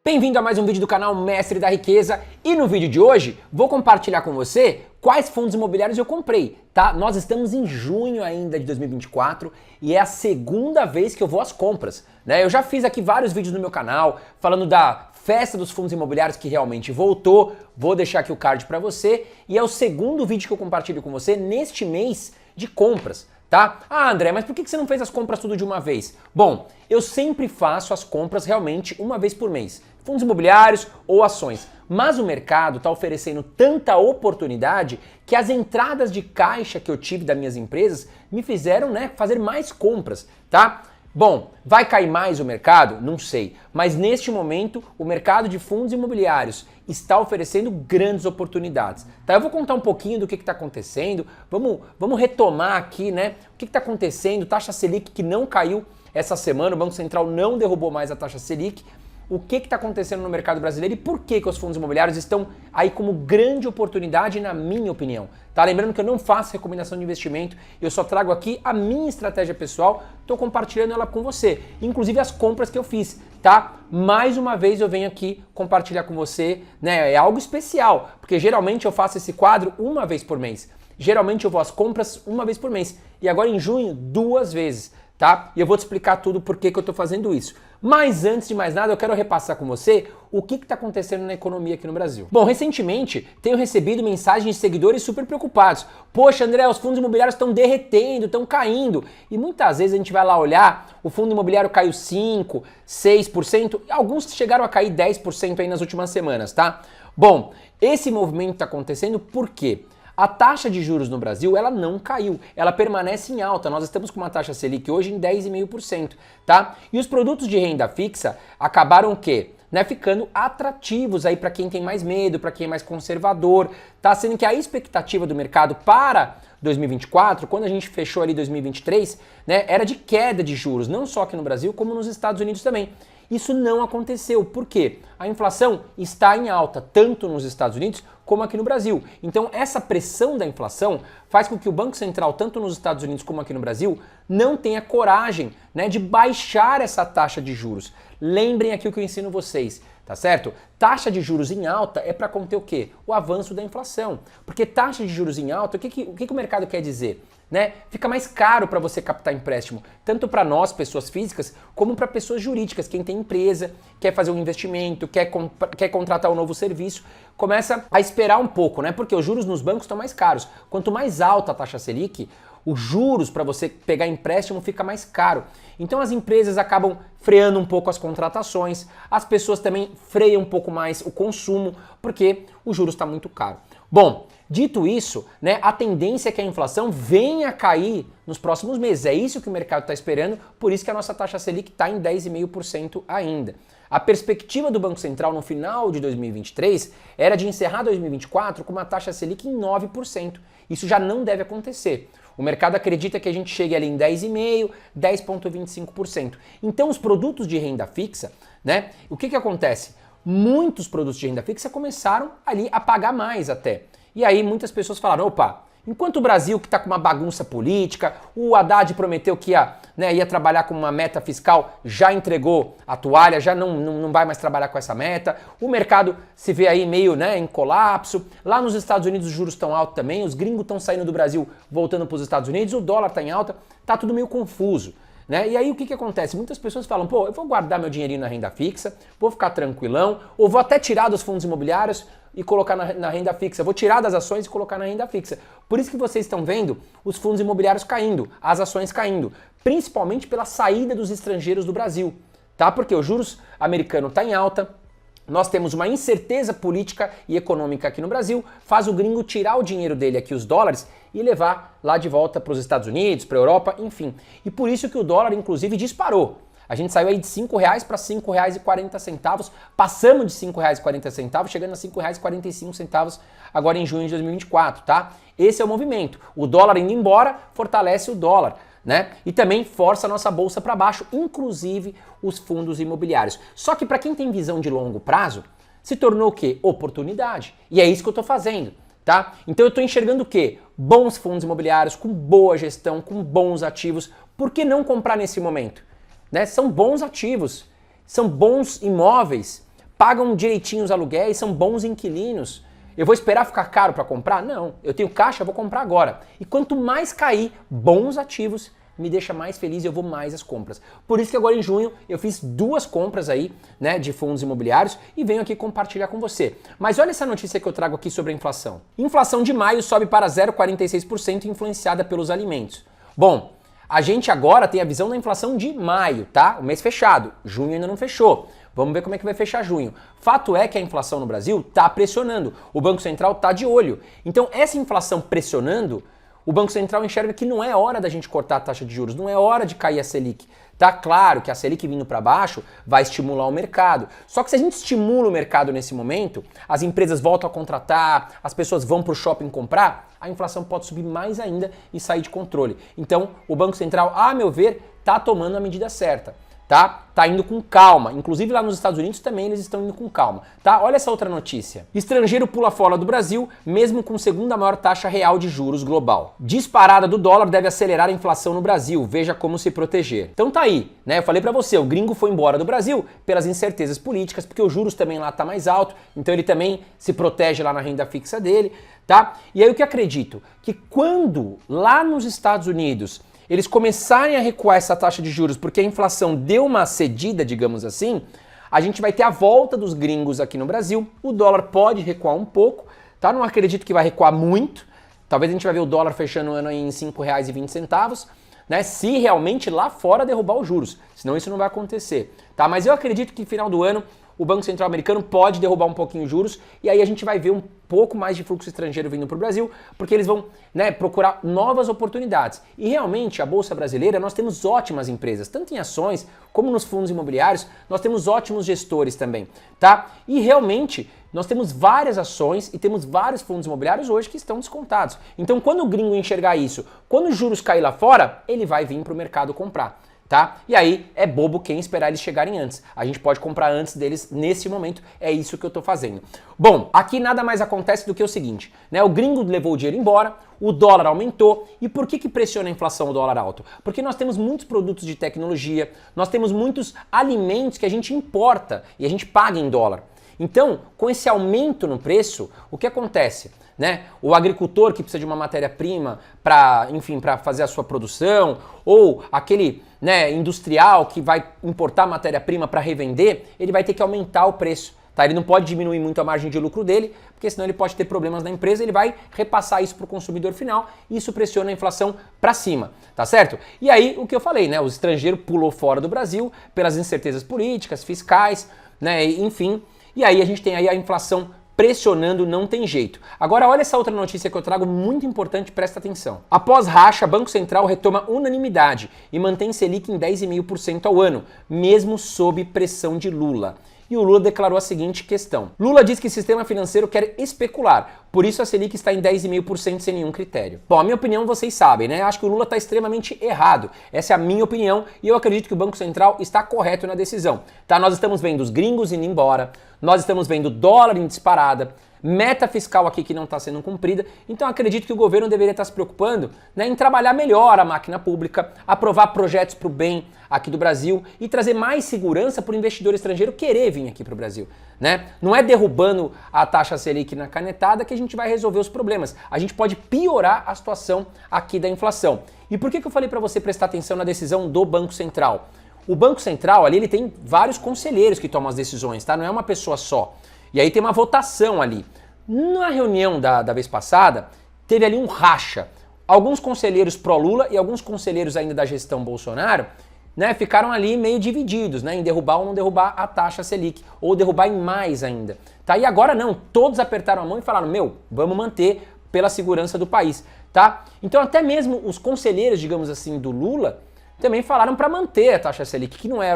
Bem-vindo a mais um vídeo do canal Mestre da Riqueza e no vídeo de hoje vou compartilhar com você quais fundos imobiliários eu comprei, tá? Nós estamos em junho ainda de 2024 e é a segunda vez que eu vou às compras, né? Eu já fiz aqui vários vídeos no meu canal falando da festa dos fundos imobiliários que realmente voltou, vou deixar aqui o card para você e é o segundo vídeo que eu compartilho com você neste mês de compras. Tá? Ah, André, mas por que você não fez as compras tudo de uma vez? Bom, eu sempre faço as compras realmente uma vez por mês. Fundos imobiliários ou ações. Mas o mercado está oferecendo tanta oportunidade que as entradas de caixa que eu tive das minhas empresas me fizeram, fazer mais compras, tá? Bom, vai cair mais o mercado? Não sei. Mas neste momento, o mercado de fundos imobiliários está oferecendo grandes oportunidades. Tá? Eu vou contar um pouquinho do que está acontecendo. Vamos retomar aqui, o que está acontecendo. Taxa Selic que não caiu essa semana. O Banco Central não derrubou mais a taxa Selic. O que está acontecendo no mercado brasileiro e por que os fundos imobiliários estão aí como grande oportunidade, na minha opinião. Tá? Lembrando que eu não faço recomendação de investimento, eu só trago aqui a minha estratégia pessoal, estou compartilhando ela com você, inclusive as compras que eu fiz, tá? Mais uma vez eu venho aqui compartilhar com você, é algo especial, porque geralmente eu faço esse quadro uma vez por mês. Geralmente eu vou às compras uma vez por mês e agora em junho 2 vezes, tá? E eu vou te explicar tudo por que eu estou fazendo isso. Mas antes de mais nada, eu quero repassar com você o que está acontecendo na economia aqui no Brasil. Bom, recentemente tenho recebido mensagens de seguidores super preocupados. Poxa, André, os fundos imobiliários estão derretendo, estão caindo. E muitas vezes a gente vai lá olhar, o fundo imobiliário caiu 5%, 6%, alguns chegaram a cair 10% aí nas últimas semanas, tá? Bom, esse movimento está acontecendo por quê? A taxa de juros no Brasil, ela não caiu, ela permanece em alta. Nós estamos com uma taxa Selic hoje em 10,5%, tá? E os produtos de renda fixa acabaram o quê? Ficando atrativos aí para quem tem mais medo, para quem é mais conservador, tá? Sendo que a expectativa do mercado para 2024, quando a gente fechou ali 2023, era de queda de juros, não só aqui no Brasil, como nos Estados Unidos também. Isso não aconteceu. Por quê? A inflação está em alta, tanto nos Estados Unidos como aqui no Brasil. Então, essa pressão da inflação faz com que o Banco Central, tanto nos Estados Unidos como aqui no Brasil, não tenha coragem, de baixar essa taxa de juros. Lembrem aqui o que eu ensino vocês, tá certo? Taxa de juros em alta é para conter o quê? O avanço da inflação. Porque taxa de juros em alta, o que o mercado quer dizer? Fica mais caro para você captar empréstimo, tanto para nós, pessoas físicas, como para pessoas jurídicas, quem tem empresa, quer fazer um investimento, quer contratar um novo serviço, começa a esperar um pouco, porque os juros nos bancos estão mais caros. Quanto mais alta a taxa Selic, os juros para você pegar empréstimo fica mais caro. Então as empresas acabam freando um pouco as contratações, as pessoas também freiam um pouco mais o consumo, porque o juros está muito caro. Bom, dito isso, a tendência é que a inflação venha a cair nos próximos meses. É isso que o mercado está esperando, por isso que a nossa taxa Selic está em 10,5% ainda. A perspectiva do Banco Central no final de 2023 era de encerrar 2024 com uma taxa Selic em 9%. Isso já não deve acontecer. O mercado acredita que a gente chegue ali em 10,5%, 10,25%. Então os produtos de renda fixa, o que acontece? Muitos produtos de renda fixa começaram ali a pagar mais até. E aí muitas pessoas falaram, opa, enquanto o Brasil que está com uma bagunça política, o Haddad prometeu que ia trabalhar com uma meta fiscal, já entregou a toalha, já não vai mais trabalhar com essa meta, o mercado se vê aí meio em colapso, lá nos Estados Unidos os juros estão altos também, os gringos estão saindo do Brasil voltando para os Estados Unidos, o dólar está em alta, está tudo meio confuso. E aí o que acontece? Muitas pessoas falam, eu vou guardar meu dinheirinho na renda fixa, vou ficar tranquilão, ou vou até tirar dos fundos imobiliários e colocar na renda fixa, vou tirar das ações e colocar na renda fixa. Por isso que vocês estão vendo os fundos imobiliários caindo, as ações caindo, principalmente pela saída dos estrangeiros do Brasil, tá? Porque os juros americanos estão em alta, nós temos uma incerteza política e econômica aqui no Brasil, faz o gringo tirar o dinheiro dele aqui, os dólares, e levar lá de volta para os Estados Unidos, para a Europa, enfim. E por isso que o dólar, inclusive, disparou. A gente saiu aí de R$ 5,00 para R$ 5,40, passamos de R$ 5,40, chegando a R$ 5,45 agora em junho de 2024, tá? Esse é o movimento. O dólar indo embora fortalece o dólar. E também força a nossa bolsa para baixo, inclusive os fundos imobiliários. Só que para quem tem visão de longo prazo, se tornou o quê? Oportunidade. E é isso que eu estou fazendo, tá? Então eu estou enxergando o quê? Bons fundos imobiliários, com boa gestão, com bons ativos. Por que não comprar nesse momento? São bons ativos, são bons imóveis, pagam direitinho os aluguéis, são bons inquilinos. Eu vou esperar ficar caro para comprar? Não, eu tenho caixa, vou comprar agora. E quanto mais cair bons ativos, me deixa mais feliz e eu vou mais às compras. Por isso que agora em junho eu fiz 2 compras aí, né, de fundos imobiliários e venho aqui compartilhar com você. Mas olha essa notícia que eu trago aqui sobre a inflação. Inflação de maio sobe para 0,46% influenciada pelos alimentos. Bom, a gente agora tem a visão da inflação de maio, tá? O mês fechado. Junho ainda não fechou. Vamos ver como é que vai fechar junho. Fato é que a inflação no Brasil está pressionando. O Banco Central está de olho. Então, essa inflação pressionando, o Banco Central enxerga que não é hora da gente cortar a taxa de juros, não é hora de cair a Selic. Tá claro que a Selic vindo para baixo vai estimular o mercado. Só que se a gente estimula o mercado nesse momento, as empresas voltam a contratar, as pessoas vão para o shopping comprar, a inflação pode subir mais ainda e sair de controle. Então, o Banco Central, a meu ver, está tomando a medida certa. Tá indo com calma. Inclusive lá nos Estados Unidos também eles estão indo com calma, tá? Olha essa outra notícia. Estrangeiro pula fora do Brasil, mesmo com segunda maior taxa real de juros global. Disparada do dólar deve acelerar a inflação no Brasil. Veja como se proteger. Então tá aí, né? Eu falei pra você, o gringo foi embora do Brasil pelas incertezas políticas, porque os juros também lá tá mais alto, então ele também se protege lá na renda fixa dele, tá? E aí o que acredito? Que quando lá nos Estados Unidos eles começarem a recuar essa taxa de juros porque a inflação deu uma cedida, digamos assim, a gente vai ter a volta dos gringos aqui no Brasil, o dólar pode recuar um pouco, tá? Não acredito que vai recuar muito, talvez a gente vai ver o dólar fechando o ano em R$ 5,20, né? Se realmente lá fora derrubar os juros, senão isso não vai acontecer, tá? Mas eu acredito que no final do ano o Banco Central americano pode derrubar um pouquinho os juros e aí a gente vai ver um pouco mais de fluxo estrangeiro vindo para o Brasil, porque eles vão, né, procurar novas oportunidades. E realmente a Bolsa Brasileira, nós temos ótimas empresas, tanto em ações como nos fundos imobiliários, nós temos ótimos gestores também, tá? E realmente nós temos várias ações e temos vários fundos imobiliários hoje que estão descontados. Então quando o gringo enxergar isso, quando os juros cair lá fora, ele vai vir para o mercado comprar. Tá? E aí é bobo quem esperar eles chegarem antes. A gente pode comprar antes deles nesse momento, é isso que eu tô fazendo. Bom, aqui nada mais acontece do que o seguinte, né? O gringo levou o dinheiro embora, o dólar aumentou. E por que pressiona a inflação o dólar alto? Porque nós temos muitos produtos de tecnologia, nós temos muitos alimentos que a gente importa e a gente paga em dólar. Então, com esse aumento no preço, o que acontece? Né? O agricultor que precisa de uma matéria-prima para, enfim, para fazer a sua produção, ou aquele, né, industrial que vai importar matéria-prima para revender, ele vai ter que aumentar o preço. Tá? Ele não pode diminuir muito a margem de lucro dele, porque senão ele pode ter problemas na empresa, ele vai repassar isso para o consumidor final e isso pressiona a inflação para cima, tá certo? E aí, o que eu falei, né? O estrangeiro pulou fora do Brasil pelas incertezas políticas, fiscais, né? Enfim, e aí a gente tem aí a inflação pressionando, não tem jeito. Agora olha essa outra notícia que eu trago muito importante, presta atenção. Após racha, Banco Central retoma unanimidade e mantém Selic em 10,5% ao ano, mesmo sob pressão de Lula. E o Lula declarou a seguinte questão. Lula diz que o sistema financeiro quer especular, por isso a Selic está em 10,5% sem nenhum critério. Bom, a minha opinião vocês sabem, né? Acho que o Lula está extremamente errado. Essa é a minha opinião e eu acredito que o Banco Central está correto na decisão. Tá? Nós estamos vendo os gringos indo embora, nós estamos vendo o dólar em disparada, meta fiscal aqui que não está sendo cumprida, então acredito que o governo deveria estar se preocupando, né, em trabalhar melhor a máquina pública, aprovar projetos para o bem aqui do Brasil e trazer mais segurança para o investidor estrangeiro querer vir aqui para o Brasil. Né? Não é derrubando a taxa Selic na canetada que a gente vai resolver os problemas, a gente pode piorar a situação aqui da inflação. E por que eu falei para você prestar atenção na decisão do Banco Central? O Banco Central ali ele tem vários conselheiros que tomam as decisões, tá? Não é uma pessoa só. E aí tem uma votação ali. Na reunião da vez passada, teve ali um racha. Alguns conselheiros pró-Lula e alguns conselheiros ainda da gestão Bolsonaro, né, ficaram ali meio divididos, né, em derrubar ou não derrubar a taxa Selic, ou derrubar em mais ainda. Tá? E agora não, todos apertaram a mão e falaram, vamos manter pela segurança do país. Tá? Então até mesmo os conselheiros, digamos assim, do Lula, também falaram para manter a taxa Selic, que não é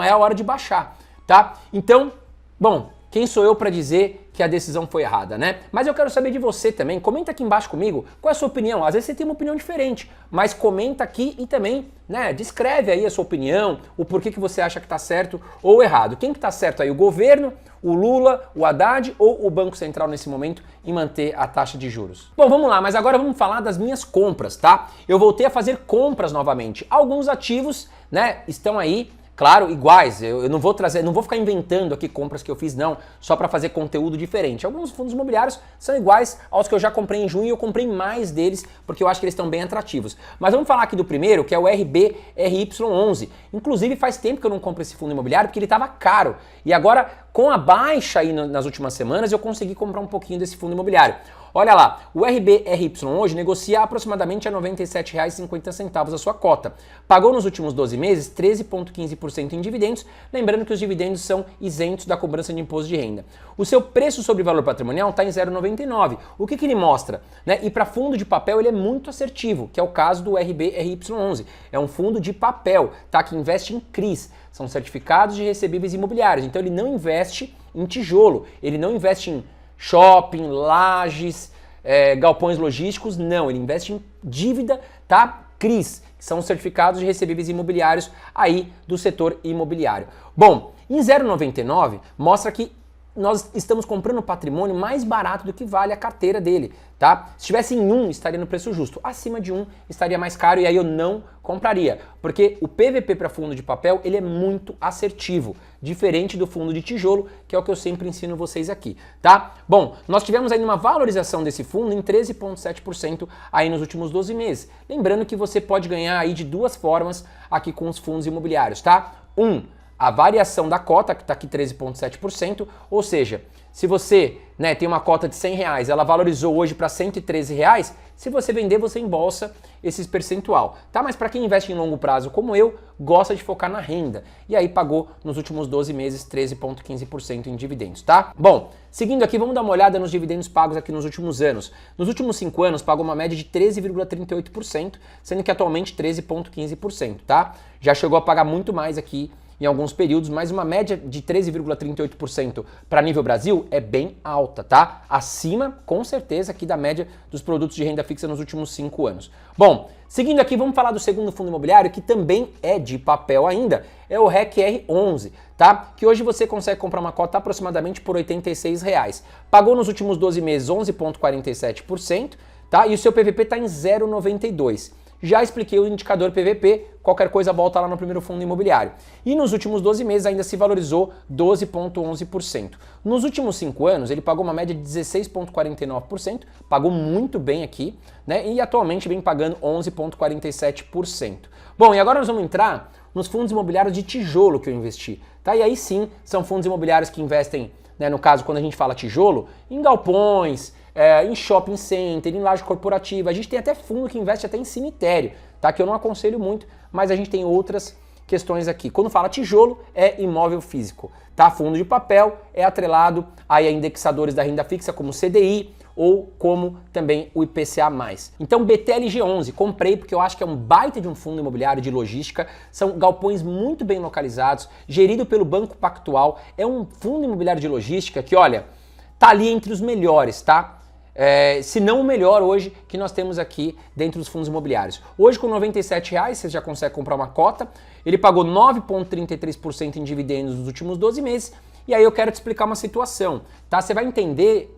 a hora de baixar. Tá? Então, bom, quem sou eu para dizer que a decisão foi errada, né? Mas eu quero saber de você também. Comenta aqui embaixo comigo qual é a sua opinião. Às vezes você tem uma opinião diferente, mas comenta aqui e também, né, descreve aí a sua opinião, o porquê que você acha que está certo ou errado. Quem que está certo aí? O governo, o Lula, o Haddad ou o Banco Central nesse momento em manter a taxa de juros? Bom, vamos lá, mas agora vamos falar das minhas compras, tá? Eu voltei a fazer compras novamente. Alguns ativos, né, estão aí Claro, iguais, eu não vou trazer, não vou ficar inventando aqui compras que eu fiz não, só para fazer conteúdo diferente. Alguns fundos imobiliários são iguais aos que eu já comprei em junho e eu comprei mais deles porque eu acho que eles estão bem atrativos. Mas vamos falar aqui do primeiro, que é o RBRY11. Inclusive faz tempo que eu não compro esse fundo imobiliário porque ele estava caro. E agora, com a baixa aí nas últimas semanas, eu consegui comprar um pouquinho desse fundo imobiliário. Olha lá, o RBRY hoje negocia aproximadamente a R$ 97,50 a sua cota. Pagou nos últimos 12 meses 13,15% em dividendos, lembrando que os dividendos são isentos da cobrança de imposto de renda. O seu preço sobre valor patrimonial está em 0,99. O que ele mostra? Né? E para fundo de papel ele é muito assertivo, que é o caso do RBRY11. É um fundo de papel, tá? Que investe em CRIs, são certificados de recebíveis imobiliários. Então ele não investe em tijolo, ele não investe em shopping, lajes, galpões logísticos, não, ele investe em dívida, tá? CRIs, que são certificados de recebíveis imobiliários aí do setor imobiliário. Bom, em 0,99 mostra que nós estamos comprando patrimônio mais barato do que vale a carteira dele, tá? Se estivesse em 1, estaria no preço justo. Acima de 1, estaria mais caro e aí eu não compraria. Porque o PVP para fundo de papel, ele é muito assertivo, diferente do fundo de tijolo, que é o que eu sempre ensino vocês aqui, tá? Bom, nós tivemos aí uma valorização desse fundo em 13,7% aí nos últimos 12 meses. Lembrando que você pode ganhar aí de duas formas aqui com os fundos imobiliários, tá? A variação da cota, que está aqui 13,7%, ou seja, se você tem uma cota de R$100, ela valorizou hoje para R$113, se você vender, você embolsa esse percentual, tá? Mas para quem investe em longo prazo como eu, gosta de focar na renda, e aí pagou nos últimos 12 meses 13,15% em dividendos, tá? Bom, seguindo aqui, vamos dar uma olhada nos dividendos pagos aqui nos últimos anos. Nos últimos 5 anos, pagou uma média de 13,38%, sendo que atualmente 13,15%, tá? Já chegou a pagar muito mais aqui em alguns períodos, mas uma média de 13,38% para nível Brasil é bem alta, tá? Acima, com certeza, aqui da média dos produtos de renda fixa nos últimos 5 anos. Bom, seguindo aqui, vamos falar do segundo fundo imobiliário, que também é de papel ainda, é o REC-R11, tá? Que hoje você consegue comprar uma cota aproximadamente por R$ 86. Pagou nos últimos 12 meses 11,47%, tá? E o seu PVP está em 0,92. Já expliquei o indicador PVP, qualquer coisa volta lá no primeiro fundo imobiliário. E nos últimos 12 meses ainda se valorizou 12,11%. Nos últimos 5 anos ele pagou uma média de 16,49%, pagou muito bem aqui, né? E atualmente vem pagando 11,47%. Bom, e agora nós vamos entrar nos fundos imobiliários de tijolo que eu investi, tá? E aí sim, são fundos imobiliários que investem, né, no caso, quando a gente fala tijolo, em galpões, em shopping center, em laje corporativa. A gente tem até fundo que investe até em cemitério, tá? Que eu não aconselho muito, mas a gente tem outras questões aqui. Quando fala tijolo, é imóvel físico, tá? Fundo de papel é atrelado aí a indexadores da renda fixa, como o CDI ou como também o IPCA+. Então, BTLG11, comprei porque eu acho que é um baita de um fundo imobiliário de logística, são galpões muito bem localizados, gerido pelo Banco Pactual, é um fundo imobiliário de logística que, olha, tá ali entre os melhores, tá? Se não o melhor hoje que nós temos aqui dentro dos fundos imobiliários. Hoje com R$ 97 você já consegue comprar uma cota, ele pagou 9,33% em dividendos nos últimos 12 meses, e aí eu quero te explicar uma situação, tá? Você vai entender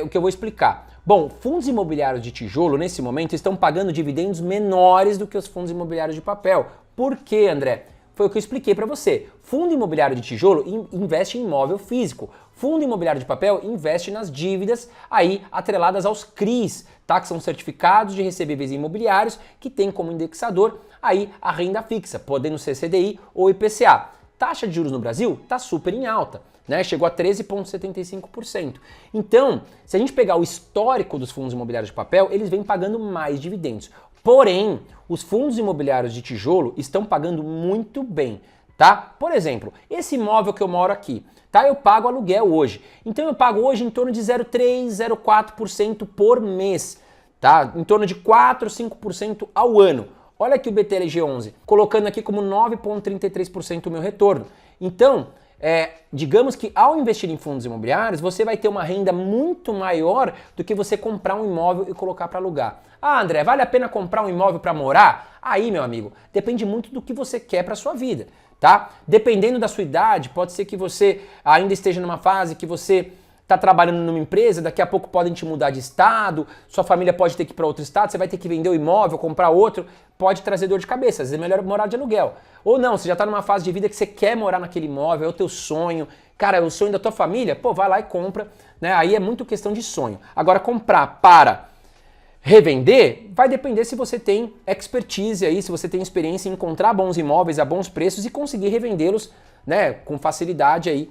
o que eu vou explicar. Bom, fundos imobiliários de tijolo nesse momento estão pagando dividendos menores do que os fundos imobiliários de papel. Por quê, André? Foi o que eu expliquei para você. Fundo imobiliário de tijolo investe em imóvel físico. Fundo imobiliário de papel investe nas dívidas aí atreladas aos CRIs, tá? Que são certificados de recebíveis imobiliários que tem como indexador aí a renda fixa, podendo ser CDI ou IPCA. Taxa de juros no Brasil está super em alta, né? Chegou a 13,75%. Então, se a gente pegar o histórico dos fundos imobiliários de papel, eles vêm pagando mais dividendos. Porém, os fundos imobiliários de tijolo estão pagando muito bem, tá? Por exemplo, esse imóvel que eu moro aqui, tá? Eu pago aluguel hoje. Então eu pago hoje em torno de 0,3%, 0,4% por mês, tá? Em torno de 4%, 5% ao ano. Olha aqui o BTLG11, colocando aqui como 9,33% o meu retorno. Então, digamos que ao investir em fundos imobiliários, você vai ter uma renda muito maior do que você comprar um imóvel e colocar para alugar. Ah, André, vale a pena comprar um imóvel para morar? Aí, meu amigo, depende muito do que você quer para sua vida, tá? Dependendo da sua idade, pode ser que você ainda esteja numa fase que você está trabalhando numa empresa, daqui a pouco podem te mudar de estado, sua família pode ter que ir para outro estado, você vai ter que vender o imóvel, comprar outro, pode trazer dor de cabeça. Às vezes é melhor morar de aluguel. Ou não, você já está numa fase de vida que você quer morar naquele imóvel, é o teu sonho, cara, é o sonho da tua família, pô, vai lá e compra, né? Aí é muito questão de sonho. Agora, comprar para revender vai depender se você tem expertise aí, se você tem experiência em encontrar bons imóveis a bons preços e conseguir revendê-los, né, com facilidade aí.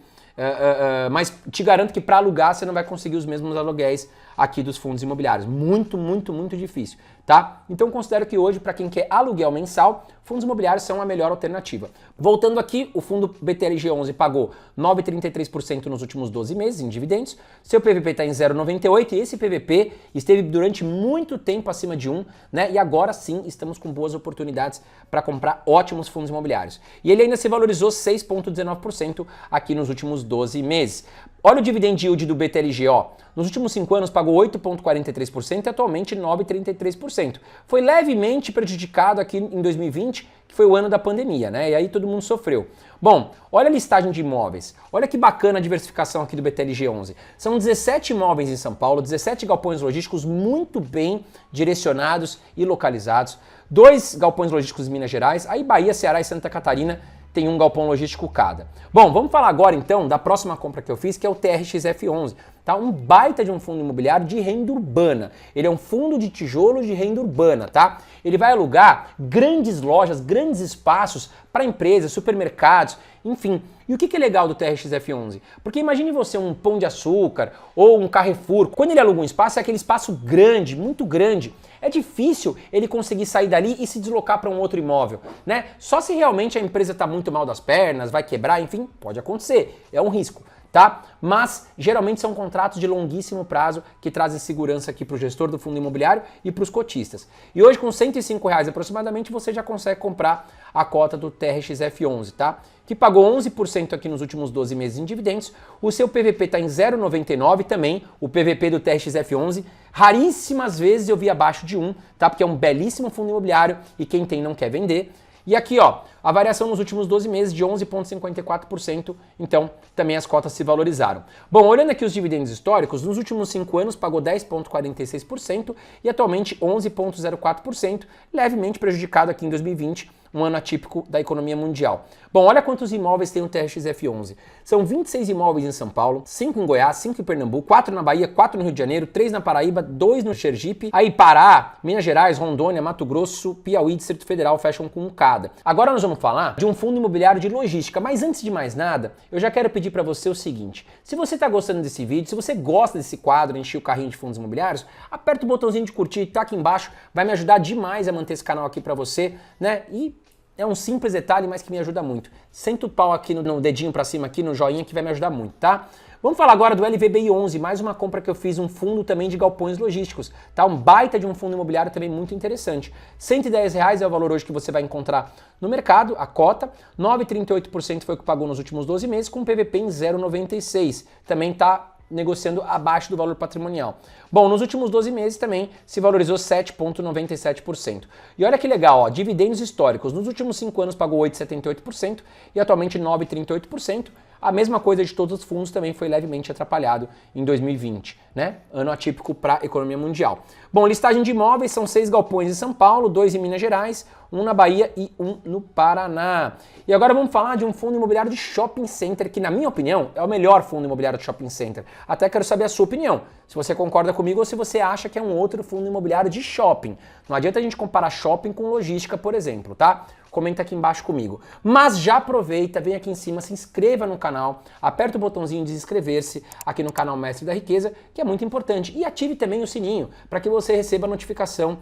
Mas te garanto que para alugar você não vai conseguir os mesmos aluguéis aqui dos fundos imobiliários. Muito, muito, muito difícil, tá? Então considero que hoje, para quem quer aluguel mensal, fundos imobiliários são a melhor alternativa. Voltando aqui, o fundo BTLG11 pagou 9,33% nos últimos 12 meses em dividendos, seu PVP está em 0,98 e esse PVP esteve durante muito tempo acima de 1, né? E agora sim estamos com boas oportunidades para comprar ótimos fundos imobiliários. E ele ainda se valorizou 6,19% aqui nos últimos 12 meses. Olha o dividend yield do BTLG, ó. Nos últimos 5 anos pagou 8,43% e atualmente 9,33%. Foi levemente prejudicado aqui em 2020, que foi o ano da pandemia, né? E aí todo mundo sofreu. Bom, olha a listagem de imóveis. Olha que bacana a diversificação aqui do BTLG11. São 17 imóveis em São Paulo, 17 galpões logísticos muito bem direcionados e localizados. 2 galpões logísticos em Minas Gerais, aí Bahia, Ceará e Santa Catarina tem um galpão logístico cada. Bom, vamos falar agora então da próxima compra que eu fiz, que é o TRXF11. Tá? Um baita de um fundo imobiliário de renda urbana. Ele é um fundo de tijolo de renda urbana, tá? Ele vai alugar grandes lojas, grandes espaços para empresas, supermercados, enfim. E o que é legal do TRXF11? Porque imagine você um Pão de Açúcar ou um Carrefour. Quando ele aluga um espaço, é aquele espaço grande, muito grande. É difícil ele conseguir sair dali e se deslocar para um outro imóvel, né? Só se realmente a empresa está muito mal das pernas, vai quebrar, enfim, pode acontecer. É um risco, tá? Mas geralmente são contratos de longuíssimo prazo que trazem segurança aqui para o gestor do fundo imobiliário e para os cotistas. E hoje com R$105 aproximadamente você já consegue comprar a cota do TRXF11, tá? Que pagou 11% aqui nos últimos 12 meses em dividendos. O seu PVP está em 0,99 também, o PVP do TRXF11. Raríssimas vezes eu vi abaixo de 1, tá? Porque é um belíssimo fundo imobiliário e quem tem não quer vender. E aqui, ó, a variação nos últimos 12 meses de 11,54%, então também as cotas se valorizaram. Bom, olhando aqui os dividendos históricos, nos últimos 5 anos pagou 10,46% e atualmente 11,04%, levemente prejudicado aqui em 2020, um ano atípico da economia mundial. Bom, olha quantos imóveis tem o TRXF11. São 26 imóveis em São Paulo, 5 em Goiás, 5 em Pernambuco, 4 na Bahia, 4 no Rio de Janeiro, 3 na Paraíba, 2 no Sergipe, aí Pará, Minas Gerais, Rondônia, Mato Grosso, Piauí, Distrito Federal fecham com um cada. Agora nós vamos falar de um fundo imobiliário de logística, mas antes de mais nada, eu já quero pedir para você o seguinte: se você está gostando desse vídeo, se você gosta desse quadro, encher o carrinho de fundos imobiliários, aperta o botãozinho de curtir, tá aqui embaixo, vai me ajudar demais a manter esse canal aqui para você, né? E é um simples detalhe, mas que me ajuda muito. Senta o pau aqui no dedinho para cima, aqui no joinha, que vai me ajudar muito, tá? Vamos falar agora do LVBI11, mais uma compra que eu fiz, um fundo também de galpões logísticos, tá? Um baita de um fundo imobiliário também muito interessante. R$110 é o valor hoje que você vai encontrar no mercado, a cota. 9,38% foi o que pagou nos últimos 12 meses, com PVP em 0,96. Também tá negociando abaixo do valor patrimonial. Bom, nos últimos 12 meses também se valorizou 7,97%. E olha que legal, ó, dividendos históricos. Nos últimos 5 anos pagou 8,78% e atualmente 9,38%. A mesma coisa de todos os fundos também foi levemente atrapalhado em 2020, né? Ano atípico para a economia mundial. Bom, listagem de imóveis são 6 galpões em São Paulo, 2 em Minas Gerais, 1 na Bahia e 1 no Paraná. E agora vamos falar de um fundo imobiliário de shopping center, que na minha opinião é o melhor fundo imobiliário de shopping center. Até quero saber a sua opinião, se você concorda comigo ou se você acha que é um outro fundo imobiliário de shopping. Não adianta a gente comparar shopping com logística, por exemplo, tá? Comenta aqui embaixo comigo. Mas já aproveita, vem aqui em cima, se inscreva no canal, aperta o botãozinho de inscrever-se aqui no canal Mestre da Riqueza, que é muito importante. E ative também o sininho, para que você receba a notificação.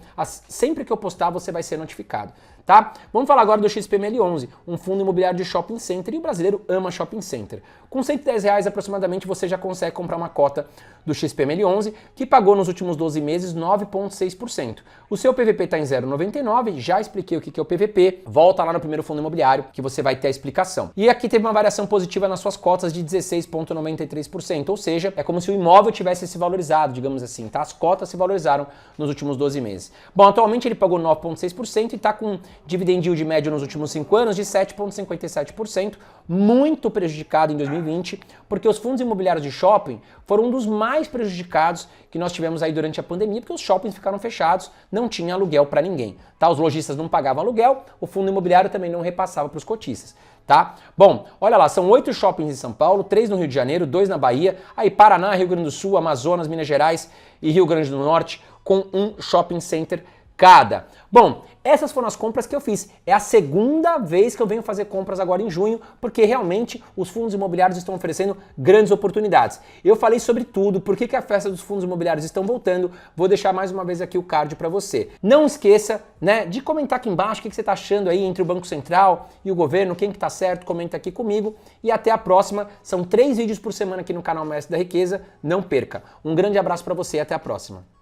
Sempre que eu postar, você vai ser notificado, tá? Vamos falar agora do XPML11, um fundo imobiliário de shopping center, e o brasileiro ama shopping center. Com R$110 aproximadamente, você já consegue comprar uma cota do XPML11, que pagou nos últimos 12 meses 9,6%. O seu PVP está em 0,99, já expliquei o que é o PVP, volta lá no primeiro fundo imobiliário que você vai ter a explicação. E aqui teve uma variação positiva nas suas cotas de 16,93%, ou seja, é como se o imóvel tivesse se valorizado, digamos assim, tá? As cotas se valorizaram nos últimos 12 meses. Bom, atualmente ele pagou 9,6% e está com dividend yield médio nos últimos 5 anos de 7,57%, muito prejudicado em 2020 2020, porque os fundos imobiliários de shopping foram um dos mais prejudicados que nós tivemos aí durante a pandemia, porque os shoppings ficaram fechados, não tinha aluguel para ninguém, tá? Os lojistas não pagavam aluguel, o fundo imobiliário também não repassava para os cotistas, tá? Bom, olha lá, são 8 shoppings em São Paulo, 3 no Rio de Janeiro, 2 na Bahia, aí Paraná, Rio Grande do Sul, Amazonas, Minas Gerais e Rio Grande do Norte, com um shopping center cada. Bom, essas foram as compras que eu fiz. É a segunda vez que eu venho fazer compras agora em junho, porque realmente os fundos imobiliários estão oferecendo grandes oportunidades. Eu falei sobre tudo, por que a festa dos fundos imobiliários estão voltando, vou deixar mais uma vez aqui o card para você. Não esqueça, né, de comentar aqui embaixo o que você está achando aí entre o Banco Central e o governo, quem que tá certo, comenta aqui comigo e até a próxima. São 3 vídeos por semana aqui no canal Mestre da Riqueza, não perca. Um grande abraço para você e até a próxima.